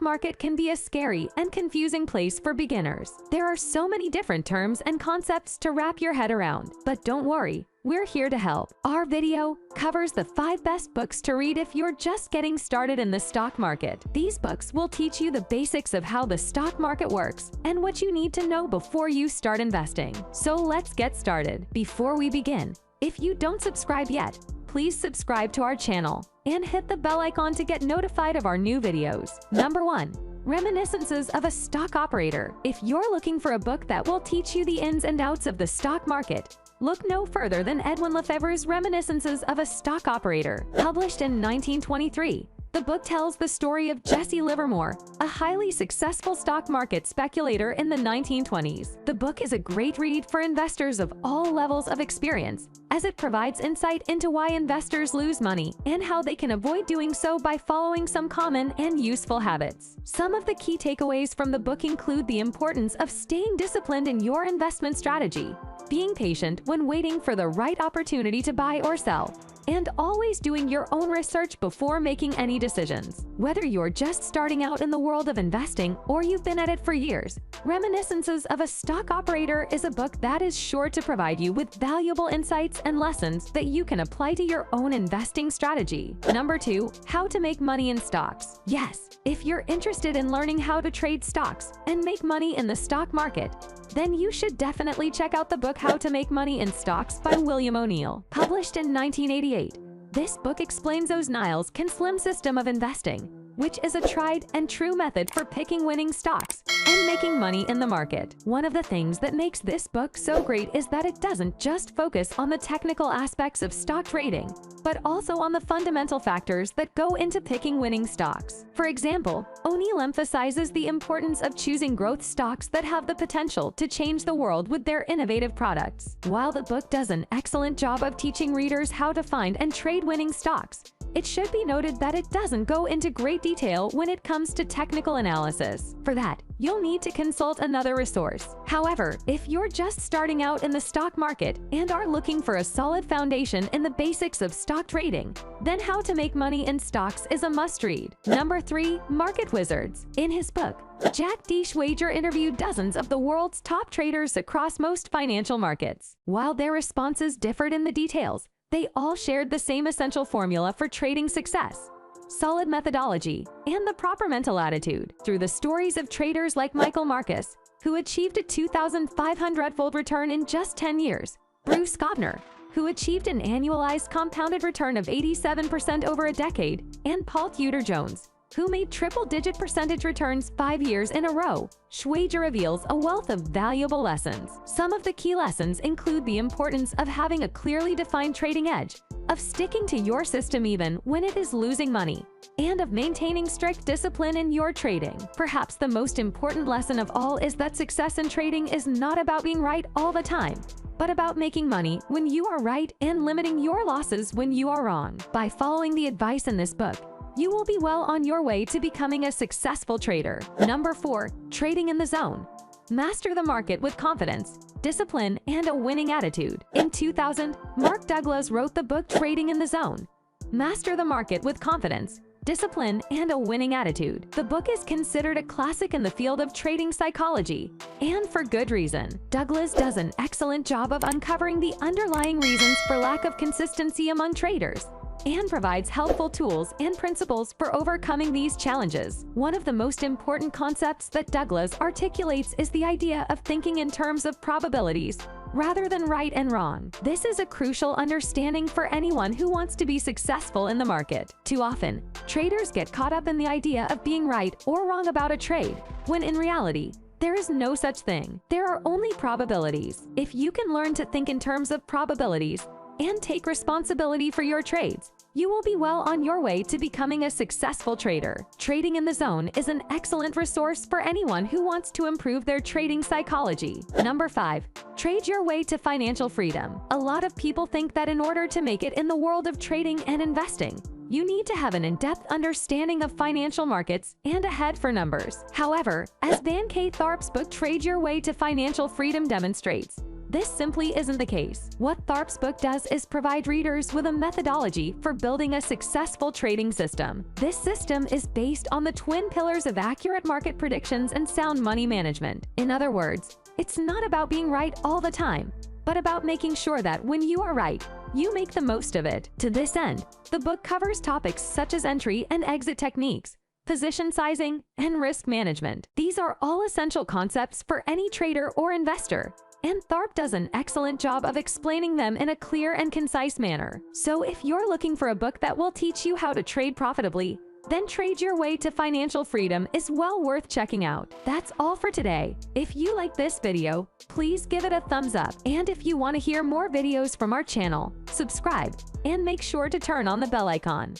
market can be a scary and confusing place for beginners. There are so many different terms and concepts to wrap your head around, but don't worry, we're here to help. Our video covers the 5 best books to read if you're just getting started in the stock market. These books will teach you the basics of how the stock market works and what you need to know before you start investing. So let's get started. Before we begin, if you don't subscribe yet, please subscribe to our channel and hit the bell icon to get notified of our new videos. Number 1. Reminiscences of a Stock Operator. If you're looking for a book that will teach you the ins and outs of the stock market, look no further than Edwin Lefebvre's Reminiscences of a Stock Operator. Published in 1923, the book tells the story of Jesse Livermore, a highly successful stock market speculator in the 1920s. The book is a great read for investors of all levels of experience, as it provides insight into why investors lose money and how they can avoid doing so by following some common and useful habits. Some of the key takeaways from the book include the importance of staying disciplined in your investment strategy, being patient when waiting for the right opportunity to buy or sell, and always doing your own research before making any decisions. Whether you're just starting out in the world of investing or you've been at it for years, Reminiscences of a Stock Operator is a book that is sure to provide you with valuable insights and lessons that you can apply to your own investing strategy. Number 2. How to make money in stocks. Yes, if you're interested in learning how to trade stocks and make money in the stock market, then you should definitely check out the book How to Make Money in Stocks by William O'Neill. Published in 1988, this book explains 𝐦𝐨𝐬𝐤𝐞 slim system of investing, which is a tried and true method for picking winning stocks and making money in the market. One of the things that makes this book so great is that it doesn't just focus on the technical aspects of stock trading, but also on the fundamental factors that go into picking winning stocks. For example, O'Neill emphasizes the importance of choosing growth stocks that have the potential to change the world with their innovative products. While the book does an excellent job of teaching readers how to find and trade winning stocks, it should be noted that it doesn't go into great detail when it comes to technical analysis. For that, you'll need to consult another resource. However, if you're just starting out in the stock market and are looking for a solid foundation in the basics of stock trading, then How to Make Money in Stocks is a must-read. Number 3. Market Wizards. In his book, 𝐥𝐢𝐤𝐤𝐞 interviewed dozens of the world's top traders across most financial markets. While their responses differed in the details, they all shared the same essential formula for trading success: solid methodology and the proper mental attitude. Through the stories of traders like Michael Marcus, who achieved a 2,500-fold return in just 10 years, Bruce Kovner, who achieved an annualized compounded return of 87% over a decade, and Paul Tudor Jones, who made triple-digit percentage returns 5 years in a row, 𝐥𝐤𝐤𝐞 reveals a wealth of valuable lessons. Some of the key lessons include the importance of having a clearly defined trading edge, of sticking to your system even when it is losing money, and of maintaining strict discipline in your trading. Perhaps the most important lesson of all is that success in trading is not about being right all the time, but about making money when you are right and limiting your losses when you are wrong. By following the advice in this book, you will be well on your way to becoming a successful trader. Number 4. Trading in the Zone. Master the market with confidence, discipline, and a winning attitude. In 2000, Mark Douglas wrote the book Trading in the Zone. Master the market with confidence, discipline, and a winning attitude. The book is considered a classic in the field of trading psychology, and for good reason. Douglas does an excellent job of uncovering the underlying reasons for lack of consistency among traders, and provides helpful tools and principles for overcoming these challenges. One of the most important concepts that Douglas articulates is the idea of thinking in terms of probabilities rather than right and wrong. This is a crucial understanding for anyone who wants to be successful in the market. Too often, traders get caught up in the idea of being right or wrong about a trade, when in reality, there is no such thing. There are only probabilities. If you can learn to think in terms of probabilities and take responsibility for your trades, you will be well on your way to becoming a successful trader. Trading in the Zone is an excellent resource for anyone who wants to improve their trading psychology. Number 5. Trade your way to financial freedom. A lot of people think that in order to make it in the world of trading and investing, you need to have an in-depth understanding of financial markets and a head for numbers. However, as Van K. Tharp's book Trade Your Way to Financial Freedom demonstrates, this simply isn't the case. What Tharp's book does is provide readers with a methodology for building a successful trading system. This system is based on the twin pillars of accurate market predictions and sound money management. In other words, it's not about being right all the time, but about making sure that when you are right, you make the most of it. To this end, the book covers topics such as entry and exit techniques, position sizing, and risk management. These are all essential concepts for any trader or investor, and Tharp does an excellent job of explaining them in a clear and concise manner. So if you're looking for a book that will teach you how to trade profitably, then Trade Your Way to Financial Freedom is well worth checking out. That's all for today. If you like this video, please give it a thumbs up. And if you want to hear more videos from our channel, subscribe and make sure to turn on the bell icon.